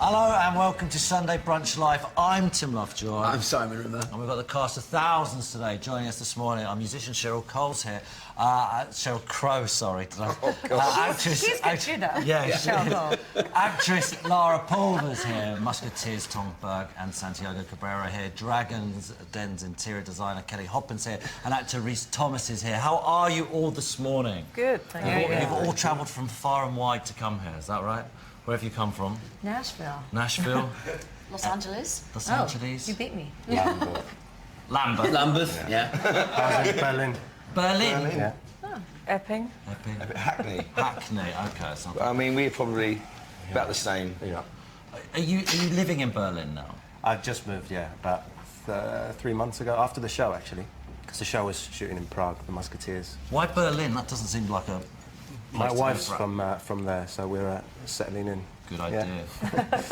Hello and welcome to Sunday Brunch Live. I'm Tim Lovejoy. I'm Simon Rimmer. And we've got the cast of thousands today joining us this morning. Our musician Cheryl Cole's here. Sheryl Crow, sorry. Oh, God. Actress... She's good too, though. Yeah, Cheryl Cole. Actress Lara Pulver's here. Musketeers Tom Berg and Santiago Cabrera here. Dragons Den's interior designer Kelly Hoppin's here. And actor Rhys Thomas is here. How are you all this morning? Good, thank you. You've all travelled from far and wide to come here, is that right? Where have you come from? Nashville. Nashville? Los Angeles. Los Angeles? You beat me. Lambeth. Lambeth, yeah. Berlin. Berlin? Yeah. Oh, Epping. Hackney. Hackney, OK. So I mean, we're probably about the same. Yeah. Are you living in Berlin now? I've just moved, yeah, about 3 months ago, after the show, actually. Because the show was shooting in Prague, the Musketeers. Why Berlin? That doesn't seem like a... My wife's from there, so we're settling in. Good idea. Yeah.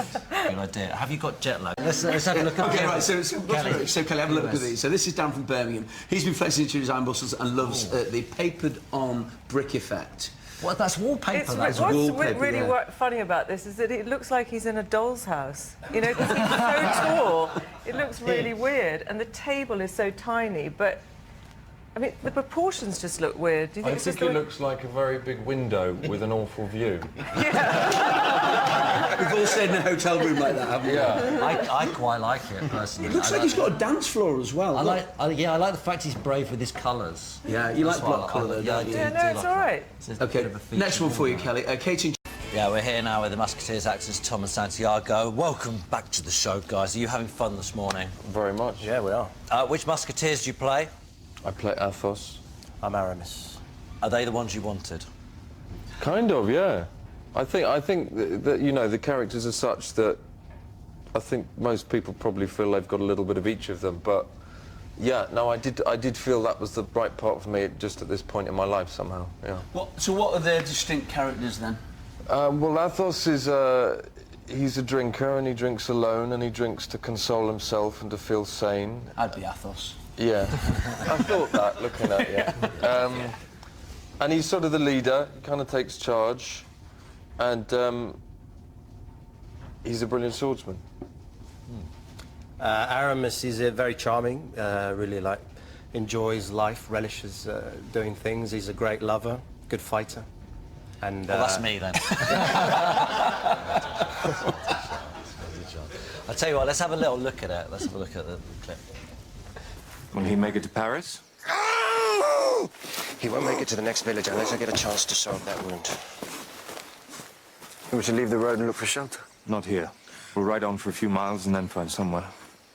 Good idea. Have you got jet lag? Let's have a look at Okay, right, so Kelly, Kelly, have a look at these. So this is Dan from Birmingham. He's been flexing into his iron muscles and loves the papered-on brick effect. Well, that's wallpaper. What's wallpaper, really yeah. funny about this is that it looks like he's in a doll's house. You know, because he's so tall, it looks really weird, and the table is so tiny, but... I mean, the proportions just look weird. Do you think I think it looks like a very big window with an awful view. Yeah. We've all stayed in a hotel room like that, haven't we? Yeah. I quite like it, personally. It looks like he's got a dance floor as well. I like the fact he's brave with his colours. Yeah, you like That's what block I colour, like. though, don't you? Yeah, no, it's all right. OK, next one for you, Kelly. Katie and... Yeah, we're here now with the Musketeers actors Tom and Santiago. Welcome back to the show, guys. Are you having fun this morning? Very much. Yeah, we are. Which Musketeers do you play? I play Athos. I'm Aramis. Are they the ones you wanted? Kind of, yeah. I think that you know, the characters are such that I think most people probably feel they've got a little bit of each of them, but yeah, no, I did feel that was the right part for me just at this point in my life somehow, yeah. So what are their distinct characters then? Well, Athos is he's a drinker and he drinks alone and he drinks to console himself and to feel sane. I'd be Athos. Yeah, I thought that, looking at you. And he's sort of the leader, he kind of takes charge, and he's a brilliant swordsman. Aramis is very charming, really enjoys life, relishes doing things. He's a great lover, good fighter. And Well, that's me then. I'll tell you what, let's have a little look at it. Let's have a look at the clip. Will he make it to Paris? He won't make it to the next village unless I get a chance to sew up that wound. We should leave the road and look for shelter. Not here. We'll ride on for a few miles and then find somewhere.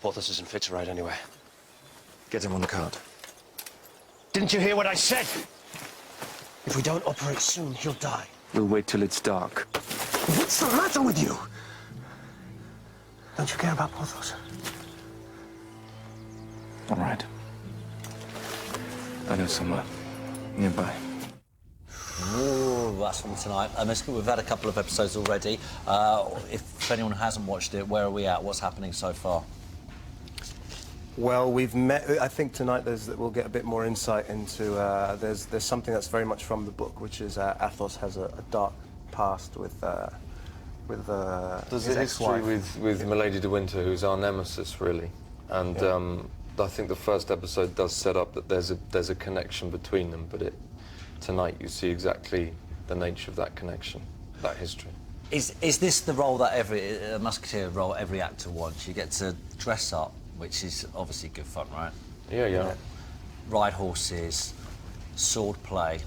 Porthos isn't fit to ride anyway. Get him on the cart. Didn't you hear what I said? If we don't operate soon, he'll die. We'll wait till it's dark. What's the matter with you? Don't you care about Porthos? All right. I know somewhere nearby. Ooh, that's from tonight. We've had a couple of episodes already. If anyone hasn't watched it, where are we at? What's happening so far? Well, we've met. I think tonight we'll get a bit more insight into. There's something that's very much from the book, which is Athos has a dark past with There's his a history ex-wife. with Milady de Winter, who's our nemesis, really, and I think the first episode does set up that there's a connection between them, but tonight you see exactly the nature of that connection, that history. Is this the role that every Musketeer role every actor wants? You get to dress up, which is obviously good fun, right? Yeah. Ride horses, sword play.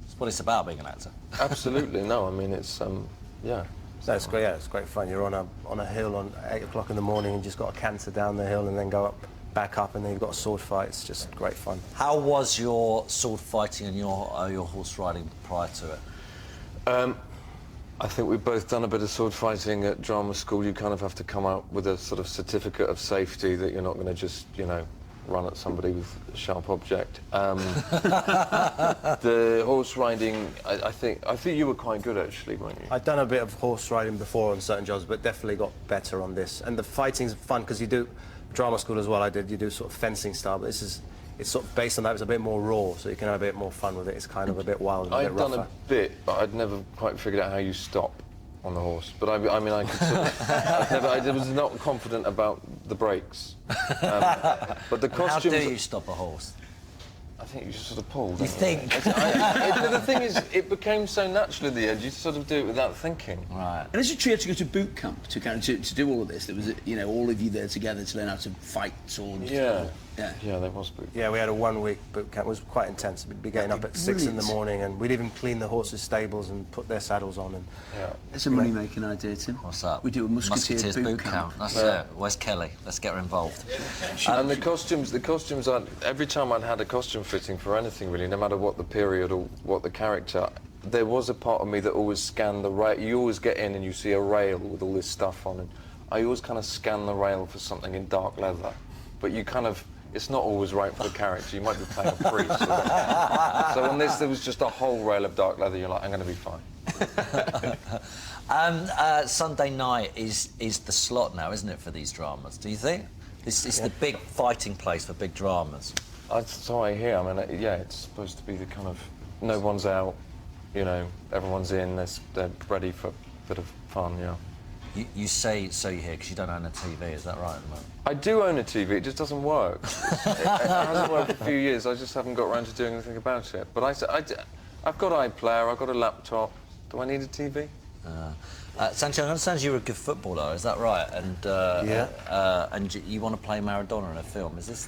It's what it's about, being an actor. Absolutely, no. I mean, it's yeah. No, it's great. Yeah, it's great fun. You're on a hill on 8 o'clock in the morning and just got to canter down the hill and then go back up, and then you've got a sword fight. It's just great fun. How was your sword fighting and your horse riding prior to it? I think we've both done a bit of sword fighting at drama school. You kind of have to come out with a sort of certificate of safety that you're not going to just, you know, run at somebody with a sharp object. The horse riding, I think you were quite good actually, weren't you? I'd done a bit of horse riding before on certain jobs, but definitely got better on this. And the fighting's fun because you do drama school as well. You do sort of fencing style, but it's sort of based on that. It's a bit more raw, so you can have a bit more fun with it. It's kind of a bit wild and a bit I'd done rougher. a bit, but I'd never quite figured out how you stop. on the horse, but I mean, I could sort of, I was not confident about the brakes. But the costumes... How do you stop a horse? I think you just sort of pull. You think? The thing is, it became so natural at the end. You sort of do it without thinking. Right. And as a trio to go to boot camp to kind of to do all of this, there was, you know, all of you there together to learn how to fight swords. Yeah. Yeah. There was boot. Yeah, we had a 1-week boot camp. It was quite intense. We'd be getting up at 6 in the morning, and we'd even clean the horses' stables and put their saddles on. And It's a money-making idea, Tim. What's that? We do a Musketeers boot camp. That's it. Where's Kelly? Let's get her involved. And the costumes are, every time I'd had a costume fitting for anything really, no matter what the period or what the character, there was a part of me that always scanned the rail. You always get in and you see a rail with all this stuff on, and I always kind of scan the rail for something in dark leather. But you kind of, it's not always right for the character. You might be playing a priest. So on this, there was just a whole rail of dark leather. You're like, I'm going to be fine. Sunday night is the slot now, isn't it, for these dramas? Do you think? It's the big fighting place for big dramas. So I hear. I mean, yeah, it's supposed to be the kind of, no one's out, you know, everyone's in, they're ready for a bit of fun, yeah. You say so you hear because you don't own a TV, is that right at the moment? I do own a TV, it just doesn't work. It hasn't worked for a few years, I just haven't got around to doing anything about it. But I've got iPlayer, I've got a laptop. Do I need a TV? Santiago, I understand you're a good footballer, is that right? And and you want to play Maradona in a film. Is it?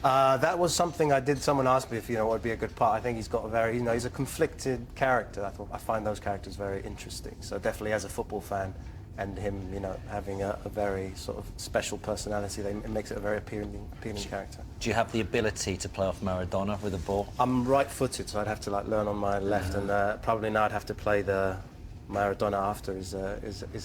that was something I did. Someone asked me if, you know, what would be a good part. I think he's got a very, you know, he's a conflicted character. I find those characters very interesting. So definitely as a football fan, and him, you know, having a very sort of special personality, it makes it a very appealing character. Do you have the ability to play off Maradona with a ball? I'm right-footed, so I'd have to like learn on my left, and probably now I'd have to play the Maradona after his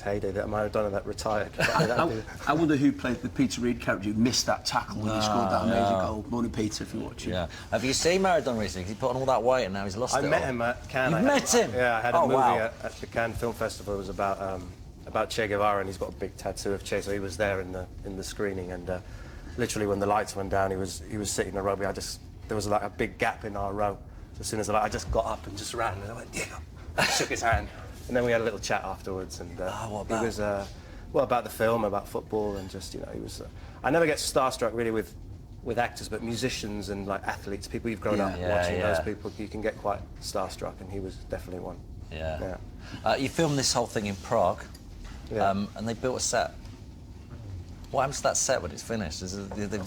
heyday, that Maradona that retired. I wonder who played the Peter Reid character who missed that tackle when he scored that amazing goal. Morning, Peter, if you're watching. Yeah. Have you seen Maradona recently? He put on all that weight and now he's lost it. I met him at Cannes. You met him? Yeah, I had a movie wow. at the Cannes Film Festival. It was about Che Guevara, and he's got a big tattoo of Che, so he was there in the screening, and literally when the lights went down, he was sitting in a row. There was like a big gap in our row. So as soon as I just got up and just ran, and I went, Diego, shook his hand, and then we had a little chat afterwards. And what about? He was well, about the film, about football, and just, you know, he was. I never get starstruck really with actors, but musicians and like athletes, people you've grown up watching, those people, you can get quite starstruck, and he was definitely one. Yeah. You filmed this whole thing in Prague. Yeah. And they built a set. What happens to that set when it's finished? It's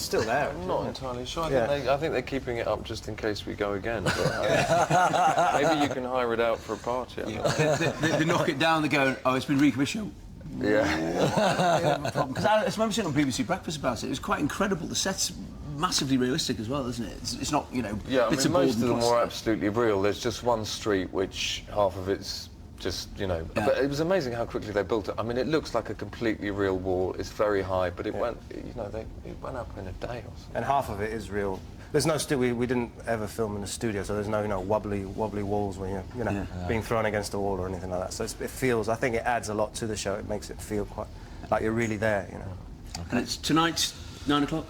still there. I'm not entirely sure. Yeah. I think they're keeping it up just in case we go again. But, maybe you can hire it out for a party. They knock it down, they go, oh, it's been recommissioned. Yeah. Because I remember seeing on BBC Breakfast about it. It was quite incredible. The set's massively realistic as well, isn't it? It's not, you know, Yeah, I bits mean, of most of them board and were plastic. absolutely real. There's just one street which half of it's just, you know, but it was amazing how quickly they built it. I mean, it looks like a completely real wall. It's very high, but it went, you know, it went up in a day or something. And half of it is real. There's no we didn't ever film in a studio, so there's no, you know, wobbly walls when you're, you know, being thrown against a wall or anything like that. So it feels, I think it adds a lot to the show. It makes it feel quite like you're really there, you know. And it's tonight, 9 o'clock?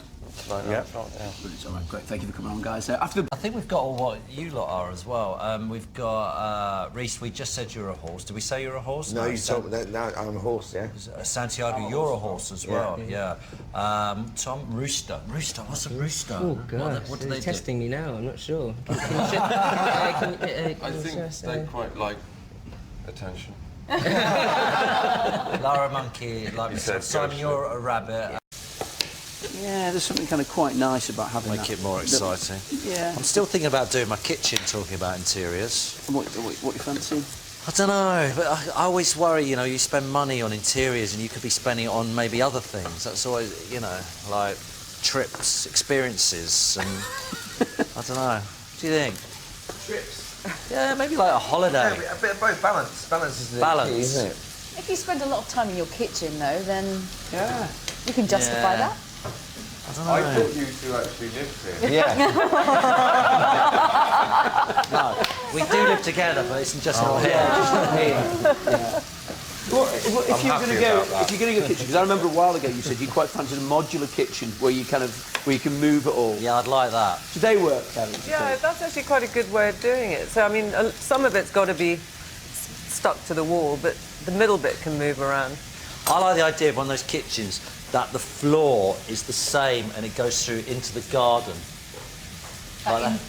Right, Yeah. Brilliant. All right, great. Thank you for coming on, guys. After the I think we've got all what you lot are as well. We've got Reece. We just said you're a horse. Did we say you're a horse? No, you told me that. No, I'm a horse, yeah. Santiago, you're a horse as well. Yeah. Tom, rooster. Rooster. What's a rooster? Oh gosh, What do they're they testing me now. I'm not sure. I think they quite like attention. Lara monkey. Like said Simon, ghost, you're a rabbit. Yeah, there's something kind of quite nice about having Make that. it more exciting. Yeah. I'm still thinking about doing my kitchen, talking about interiors. What you fancy? I don't know, but I always worry, you know, you spend money on interiors and you could be spending it on maybe other things. That's always, you know, like trips, experiences, and I don't know. What do you think? Trips. Yeah, maybe like a holiday. Yeah, a bit of both. Balance. Balance is the Balance. key, isn't it? If you spend a lot of time in your kitchen, though, then you can justify that. I don't know. I thought you two actually lived here. Yeah. No, we do live together, but it's just not here. Well, if you're going to go kitchen, because I remember a while ago you said you quite fancied a modular kitchen where you can move it all. Yeah, I'd like that. Do they work, Kevin? Yeah, that's actually quite a good way of doing it. So, I mean, some of it's got to be stuck to the wall, but the middle bit can move around. I like the idea of one of those kitchens that the floor is the same and it goes through into the garden.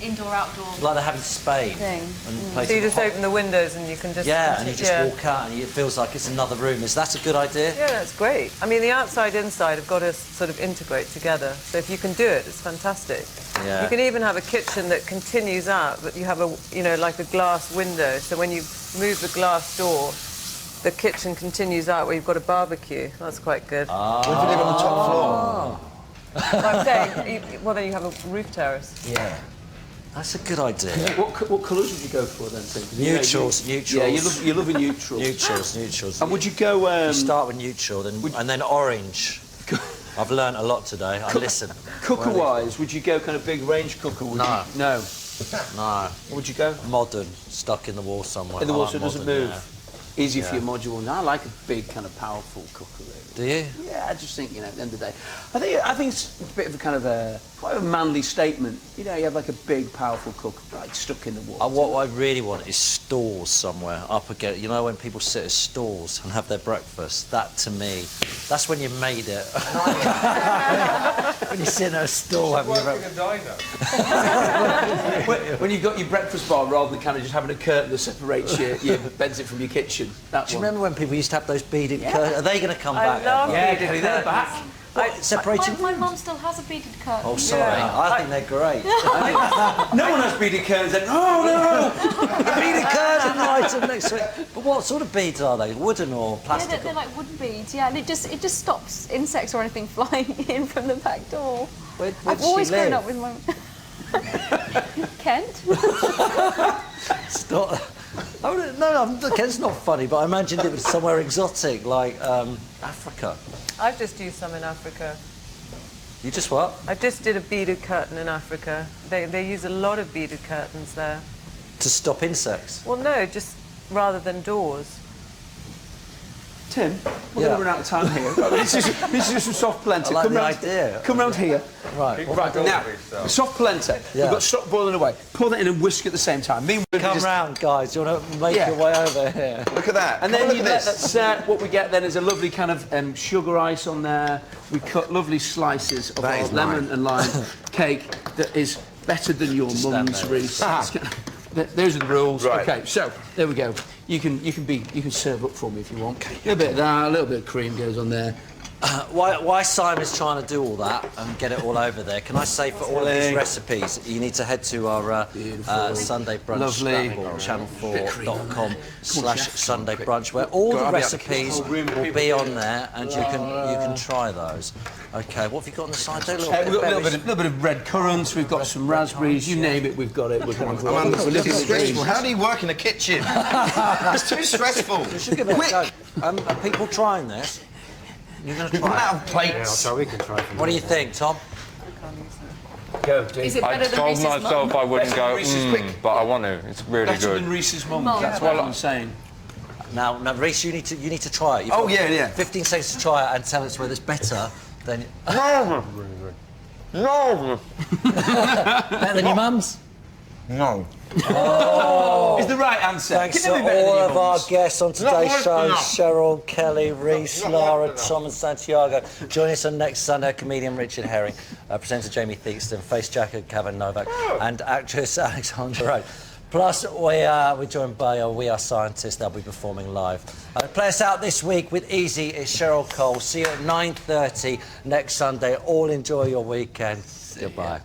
Indoor, outdoor. Like they have in Spain. Thing. And So you just open the windows and you can just... Yeah, and you just walk out and it feels like it's another room. Is that a good idea? Yeah, that's great. I mean, the outside, inside have got to sort of integrate together. So if you can do it, it's fantastic. Yeah. You can even have a kitchen that continues out, but you have a, you know, like a glass window. So when you move the glass door, the kitchen continues out where you've got a barbecue. That's quite good. What if you live on the top floor? I'm saying, well, then you have a roof terrace. Yeah. That's a good idea. What colours would you go for then, Tim? Neutrals, neutrals. Yeah, you love a neutral. Neutrals. And would you go... You start with neutral, and then orange. I've learnt a lot today. I listen. Cooker-wise, would you go kind of big range cooker? No. No. No. What would you go? Modern, stuck in the wall somewhere. In the I wall like so it doesn't modern, move. yeah. Easy for your modular. No, I like a big kind of powerful cooker, really. Do you? Yeah, I just think, you know, at the end of the day, I think it's a bit of a kind of a quite a manly statement. You know, you have like a big, powerful cooker, like stuck in the wall. What I really want is stalls somewhere up again. You know when people sit at stalls and have their breakfast? That to me, that's when you made it. When you sit in a stall having your breakfast. When you've got your breakfast bar rather than kind of just having a curtain that separates your bedsit from your kitchen. Do you remember when people used to have those beaded curtains? Are they going to come back? love Yeah, beaded Kelly, they're curtains. back. Separating. My mum still has a beaded curtain. Oh, sorry. Yeah. I think they're great. No one has beaded curtains. Then, oh no! Beaded curtain item next week. But what sort of beads are they? Wooden or Yeah, plastic? they're like wooden beads. Yeah, and it just stops insects or anything flying in from the back door. Where I've does always she grown live? up with my Kent. Stop. Kent's not funny, but I imagined it was somewhere exotic, like Africa. I've just used some in Africa. You just what? I just did a beaded curtain in Africa. They use a lot of beaded curtains there. To stop insects. Well, no, just rather than doors. Tim, we're Yeah. going to run out of time here. This is just some soft polenta. I like Come the round, idea. Come round here. Right. Right, now, soft polenta. Yeah. We've got stopped boiling away. Pour that in and whisk at the same time. Come round, guys. You want to make your way over here? Look at that. And Come then look you at let this. that set. What we get then is a lovely kind of sugar ice on there. We cut lovely slices of That our is lemon and lime cake that is better than your stand mum's, there. Reece. Those are the rules. Right. Okay, so there we go. You can serve up for me if you want. A little bit of that, a little bit of cream goes on there. Why Simon's trying to do all that and get it all over there, can I say for all of these recipes, you need to head to our Sunday Brunch Lovely. platform, channel4.com/Sunday Brunch, where all the recipes will be on there and you can try those. Okay, what have you got on the side there? We've got a little bit of red currants, we've got some raspberries, you name it, we've got it. This is stressful. How do you work in a kitchen? It's too stressful. You should give it a go. Are people trying this? You're going to Run try out it. of plates. So we can try from What do you think, Tom? Go, Is it I better than told Reese's myself mum? I wouldn't go, Reese's quick. but I want to. It's really Better good. than Reese's mum. Mum. That's what I'm saying. Now, Reece, you need to try it. You've Oh, got yeah. 15 seconds to try it and tell us whether it's better than... No! No! Better than your mum's? No. Is the right answer. Thanks Can to it be better than all your of our mum's? guests on today's worth show, enough. Cheryl, Kelly, Reece, Lara, Tom and Santiago. Join us on next Sunday, comedian Richard Herring, presenter Jamie Theakston, face jacker Kevin Novak, and actress Alexandra Rowe. Plus, we're joined by We Are Scientists. They'll be performing live. Play us out this week with Easy. It's Cheryl Cole. See you at 9:30 next Sunday. All enjoy your weekend. Goodbye.